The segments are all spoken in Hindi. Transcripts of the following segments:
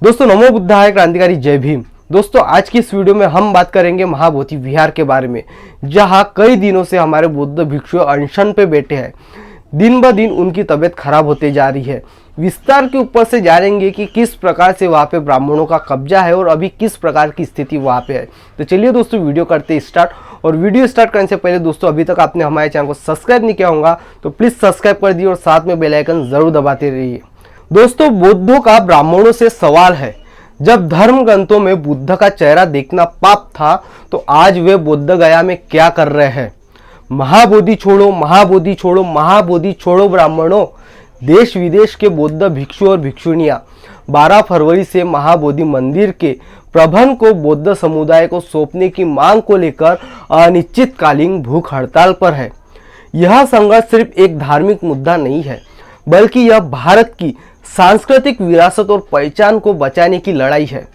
दोस्तों नमो बुद्धाय, क्रांतिकारी जय भीम। दोस्तों आज की इस वीडियो में हम बात करेंगे महाबोधि विहार के बारे में, जहां कई दिनों से हमारे बौद्ध भिक्षु अनशन पे बैठे हैं। दिन ब दिन उनकी तबीयत खराब होते जा रही है। विस्तार के ऊपर से जानेंगे कि किस प्रकार से वहाँ पे ब्राह्मणों का कब्जा है और अभी किस प्रकार की स्थिति वहाँ पे है। तो चलिए दोस्तों वीडियो करते स्टार्ट। और वीडियो स्टार्ट करने से पहले दोस्तों अभी तक आपने हमारे चैनल को सब्सक्राइब नहीं किया होगा तो प्लीज़ सब्सक्राइब कर दिए और साथ में बेल आइकन जरूर दबाते रहिए। दोस्तों बौद्धों का ब्राह्मणों से सवाल है, जब धर्म ग्रंथों में बुद्ध का चेहरा देखना पाप था तो आज वे बोध गया में क्या कर रहे हैं। महाबोधि छोड़ो, महाबोधि छोड़ो, महाबोधि छोड़ो ब्राह्मणों। देश विदेश के बौद्ध भिक्षु और भिक्षुणियां 12 फरवरी से महाबोधि मंदिर के प्रबंध को बौद्ध समुदाय को सौंपने की मांग को लेकर अनिश्चितकालीन भूख हड़ताल पर है। यह संघर्ष सिर्फ एक धार्मिक मुद्दा नहीं है, बल्कि यह भारत की सांस्कृतिक विरासत और पहचान को बचाने की लड़ाई है।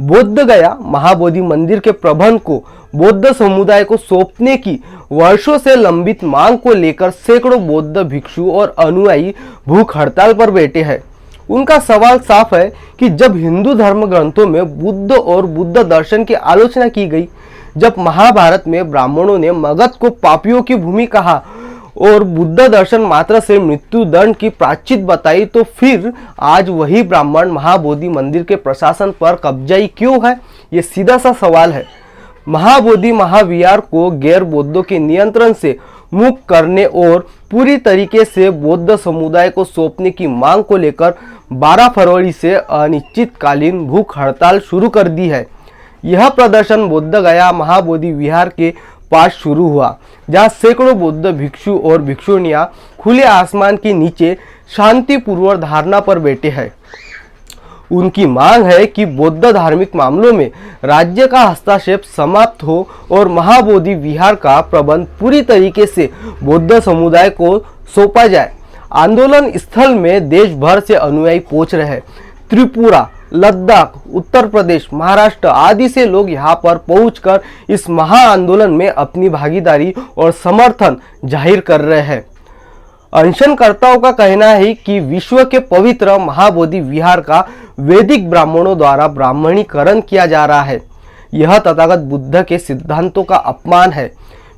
बोध गया महाबोधि मंदिर के प्रबंध को बौद्ध समुदाय को सौंपने की वर्षों से लंबित मांग को लेकर सैकड़ों बौद्ध भिक्षु और अनुयायी भूख हड़ताल पर बैठे हैं। उनका सवाल साफ है कि जब हिंदू धर्म ग्रंथों में बुद्ध और बुद्ध दर्शन की आलोचना की गई, जब महाभारत में ब्राह्मणों ने मगध को पापियों की भूमि कहा और बुद्ध दर्शन मात्र से मृत्यु दंड की प्रायश्चित बताई, तो फिर आज वही ब्राह्मण महाबोधि मंदिर के प्रशासन पर कब्जाई क्यों है? ये सीधा सा सवाल है। महाबोधि महाविहार को गैर बौद्धों के नियंत्रण से मुक्त करने और पूरी तरीके से बौद्ध समुदाय को सौंपने की मांग को लेकर 12 फरवरी से अनिश्चितकालीन भूख हड़ताल शुरू कर दी है। यह प्रदर्शन बोध गया महाबोधि विहार के पास शुरू हुआ, जहां सैकड़ों बौद्ध भिक्षु और भिक्षुणियां खुले आसमान के नीचे शांतिपूर्वक धारणा पर बैठे हैं। उनकी मांग है कि बौद्ध धार्मिक मामलों में राज्य का हस्तक्षेप समाप्त हो और महाबोधि विहार का प्रबंध पूरी तरीके से बौद्ध समुदाय को सौंपा जाए। आंदोलन स्थल में देश भर से अनुयायी पहुंच रहे हैं। त्रिपुरा, लद्दाख, उत्तर प्रदेश, महाराष्ट्र आदि से लोग यहाँ पर पहुंचकर इस महा आंदोलन में अपनी भागीदारी और समर्थन जाहिर कर रहे हैं। अनशनकर्ताओं का कहना है कि विश्व के पवित्र महाबोधि विहार का वैदिक ब्राह्मणों द्वारा ब्राह्मणीकरण किया जा रहा है। यह तथागत बुद्ध के सिद्धांतों का अपमान है।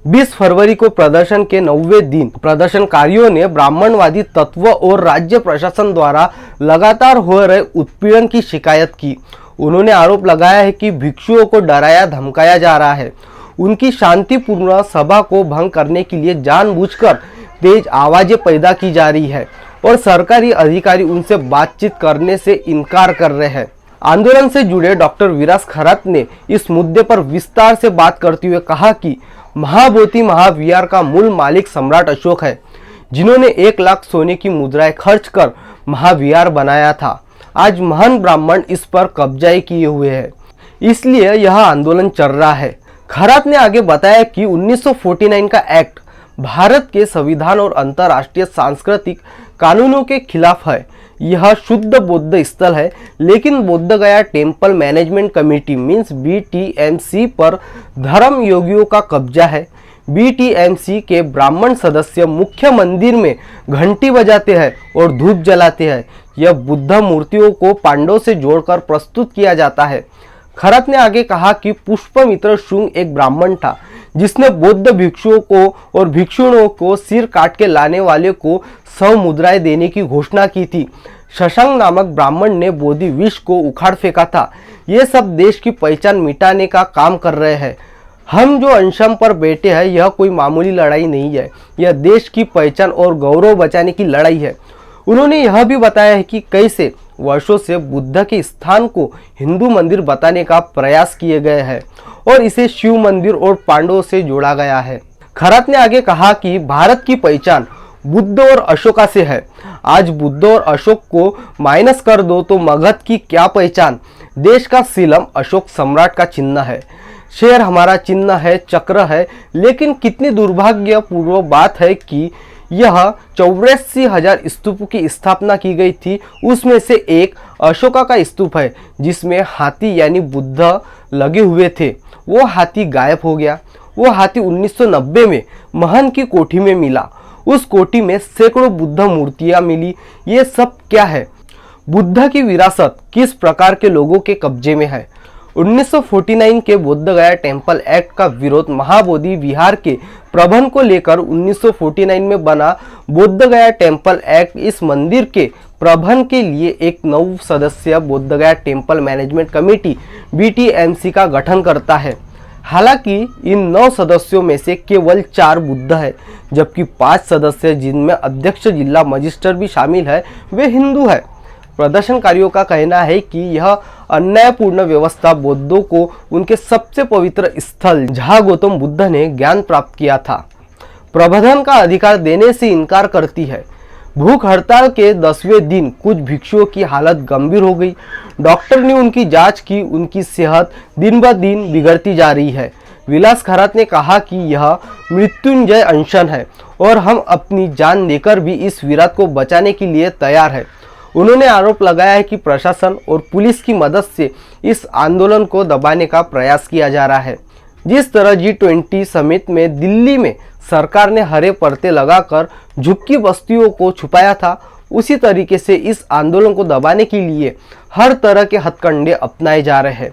20 फरवरी को प्रदर्शन के 9वें दिन प्रदर्शनकारियों ने ब्राह्मणवादी तत्व और राज्य प्रशासन द्वारा लगातार हो रहे उत्पीड़न की शिकायत की। उन्होंने आरोप लगाया है कि भिक्षुओं को डराया धमकाया जा रहा है। उनकी शांतिपूर्ण सभा को भंग करने के लिए जानबूझकर तेज आवाजें पैदा की जा रही है और सरकारी अधिकारी उनसे बातचीत करने से इनकार कर रहे हैं। आंदोलन से जुड़े डॉक्टर विरास खरात ने इस मुद्दे पर विस्तार से बात करते हुए कहा कि महाबोधि महाविहार का मूल मालिक सम्राट अशोक है, जिन्होंने 1 लाख सोने की मुद्राएं खर्च कर महाविहार बनाया था। आज महान ब्राह्मण इस पर कब्जा किए हुए हैं, इसलिए यह आंदोलन चल रहा है। खरात ने आगे बताया कि 1949 का एक्ट भारत के संविधान और अंतर्राष्ट्रीय सांस्कृतिक कानूनों के खिलाफ है। यह शुद्ध बौद्ध स्थल है, लेकिन बोध गया temple management committee means BTMC पर धर्म योगियों का कब्जा है। BTMC के ब्राह्मण सदस्य मुख्य मंदिर में घंटी बजाते हैं और धूप जलाते हैं। यह बुद्ध मूर्तियों को पांडवों से जोड़कर प्रस्तुत किया जाता है। खरात ने आगे कहा कि पुष्पमित्र शुंग एक ब्राह्मण था, जिसने बौद्ध भिक्षुओं को और भिक्षुणों को सिर काट के लाने वाले को 100 मुद्राएं देने की घोषणा की थी। शशांक नामक ब्राह्मण ने बोधि वृक्ष को उखाड़ फेंका था। ये सब देश की पहचान मिटाने का काम कर रहे हैं। हम जो अनशन पर बैठे हैं, यह कोई मामूली लड़ाई नहीं है, यह देश की पहचान और गौरव बचाने की लड़ाई है। उन्होंने यह भी बताया है कि कैसे वर्षों से बुद्ध के स्थान को हिंदू मंदिर बताने का प्रयास किए गए हैं और इसे शिव मंदिर और पांडवों से जोड़ा गया है। खरात ने आगे कहा कि भारत की पहचान बुद्ध और अशोका से है। आज बुद्ध और अशोक को माइनस कर दो तो मगध की क्या पहचान? देश का सीलम अशोक सम्राट का चिन्ह है, शेर हमारा चिन्ह है, चक्र है। लेकिन कितनी दुर्भाग्यपूर्ण बात है कि यह 84,000 स्तूपों की स्थापना की गई थी, उसमें से एक अशोका का स्तूप है जिसमें हाथी यानी बुद्ध लगे हुए थे। वो हाथी गायब हो गया। वो हाथी 1990 में महन की कोठी में मिला। उस कोठी में सैकड़ों बुद्ध मूर्तियां मिली। ये सब क्या है? बुद्ध की विरासत किस प्रकार के लोगों के कब्जे में है। 1949 के बोध गया टेम्पल एक्ट का विरोध महाबोधि विहार के प्रबंध को लेकर 1949 में बना बोध गया टेम्पल एक्ट इस मंदिर के प्रबंध के लिए एक 9 सदस्यीय बोध गया टेम्पल मैनेजमेंट कमेटी BTMC का गठन करता है। हालांकि इन 9 सदस्यों में से केवल 4 बुद्ध है, जबकि 5 सदस्य जिनमें अध्यक्ष जिला मजिस्ट्रेट भी शामिल है वे हिंदू है। प्रदर्शनकारियों का कहना है कि यह अन्यायपूर्ण व्यवस्था बौद्धों को उनके सबसे पवित्र स्थल जहां गौतम बुद्ध ने ज्ञान प्राप्त किया था प्रबंधन का अधिकार देने से इनकार करती है। भूख हड़ताल के 10वें दिन कुछ भिक्षुओं की हालत गंभीर हो गई। डॉक्टर ने उनकी जांच की, उनकी सेहत दिन ब दिन बिगड़ती जा रही है। विलास खरात ने कहा कि यह मृत्युंजय अनशन है और हम अपनी जान देकर भी इस विराट को बचाने के लिए तैयार है। उन्होंने आरोप लगाया है कि प्रशासन और पुलिस की मदद से इस आंदोलन को दबाने का प्रयास किया जा रहा है। जिस तरह G20 समिट में दिल्ली में सरकार ने हरे पर्दे लगाकर झुग्गी बस्तियों को छुपाया था, उसी तरीके से इस आंदोलन को दबाने के लिए हर तरह के हथकंडे अपनाए जा रहे हैं।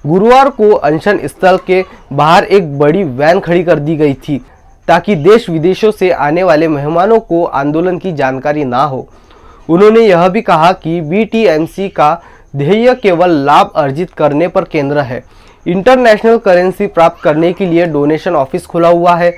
गुरुवार को अनशन स्थल के बाहर एक बड़ी वैन खड़ी कर दी गई थी ताकि देश विदेशों से आने वाले मेहमानों को आंदोलन की जानकारी ना हो। उन्होंने यह भी कहा कि BTMC का ध्येय केवल लाभ अर्जित करने पर केंद्र है। इंटरनेशनल करेंसी प्राप्त करने के लिए डोनेशन ऑफिस खुला हुआ है,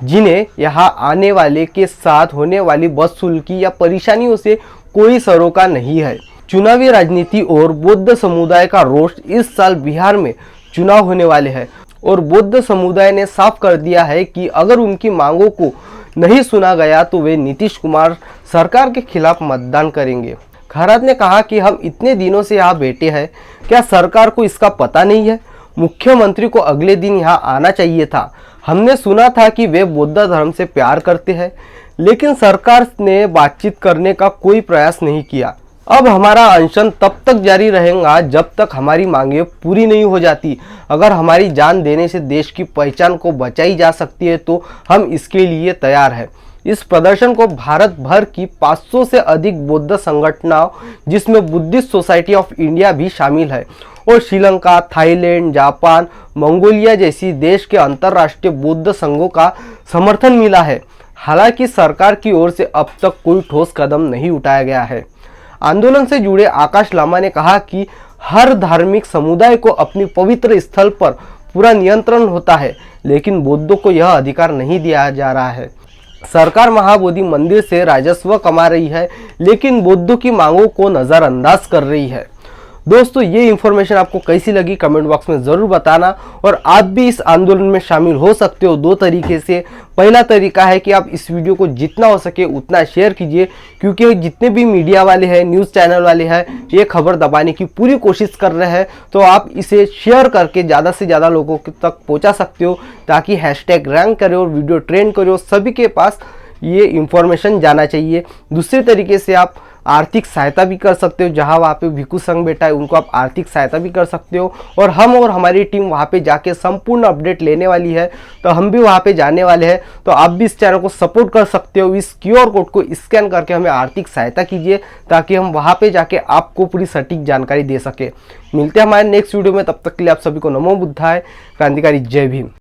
जिन्हें यहाँ आने वाले के साथ होने वाली बदसलूकी या परेशानियों से कोई सरोकार नहीं है। चुनावी राजनीति और बौद्ध समुदाय का रोष इस साल बिहार में चुनाव होने वाले हैं और बौद्ध समुदाय ने साफ कर दिया है कि अगर उनकी मांगों को नहीं सुना गया तो वे नीतीश कुमार सरकार के खिलाफ मतदान करेंगे। खरात ने कहा कि हम इतने दिनों से यहाँ बैठे हैं, क्या सरकार को इसका पता नहीं है? मुख्यमंत्री को अगले दिन यहाँ आना चाहिए था। हमने सुना था कि वे बौद्ध धर्म से प्यार करते हैं, लेकिन सरकार ने बातचीत करने का कोई प्रयास नहीं किया। अब हमारा अनशन तब तक जारी रहेगा जब तक हमारी मांगें पूरी नहीं हो जाती। अगर हमारी जान देने से देश की पहचान को बचाई जा सकती है तो हम इसके लिए तैयार हैं। इस प्रदर्शन को भारत भर की 500 से अधिक बौद्ध संगठनों, जिसमें बुद्धिस्ट सोसाइटी ऑफ इंडिया भी शामिल है, और श्रीलंका, थाईलैंड, जापान, मंगोलिया जैसी देश के अंतर्राष्ट्रीय बौद्ध संघों का समर्थन मिला है। हालांकि सरकार की ओर से अब तक कोई ठोस कदम नहीं उठाया गया है। आंदोलन से जुड़े आकाश लामा ने कहा कि हर धार्मिक समुदाय को अपनी पवित्र स्थल पर पूरा नियंत्रण होता है, लेकिन बौद्धों को यह अधिकार नहीं दिया जा रहा है। सरकार महाबोधि मंदिर से राजस्व कमा रही है, लेकिन बौद्धों की मांगों को नज़रअंदाज कर रही है। दोस्तों, ये इन्फॉर्मेशन आपको कैसी लगी कमेंट बॉक्स में ज़रूर बताना, और आप भी इस आंदोलन में शामिल हो सकते हो 2 तरीके से। पहला तरीका है कि आप इस वीडियो को जितना हो सके उतना शेयर कीजिए, क्योंकि जितने भी मीडिया वाले हैं, न्यूज़ चैनल वाले हैं, ये खबर दबाने की पूरी कोशिश कर रहे हैं। तो आप इसे शेयर करके ज़्यादा से ज़्यादा लोगों तक पहुँचा सकते हो, ताकि हैशटैग रैंक करे और वीडियो ट्रेंड करे और सभी के पास ये इन्फॉर्मेशन जाना चाहिए। दूसरे तरीके से आप आर्थिक सहायता भी कर सकते हो। जहां वहाँ पे भिक्षु संघ बैठा है उनको आप आर्थिक सहायता भी कर सकते हो, और हम और हमारी टीम वहाँ पे जाके संपूर्ण अपडेट लेने वाली है। तो हम भी वहाँ पे जाने वाले हैं, तो आप भी इस चैनल को सपोर्ट कर सकते हो। इस QR कोड को स्कैन करके हमें आर्थिक सहायता कीजिए, ताकि हम वहाँ पे जाके आपको पूरी सटीक जानकारी दे सके। मिलते हैं हमारे नेक्स्ट वीडियो में, तब तक के लिए आप सभी को नमो बुद्धाय। क्रांतिकारी जय भीम।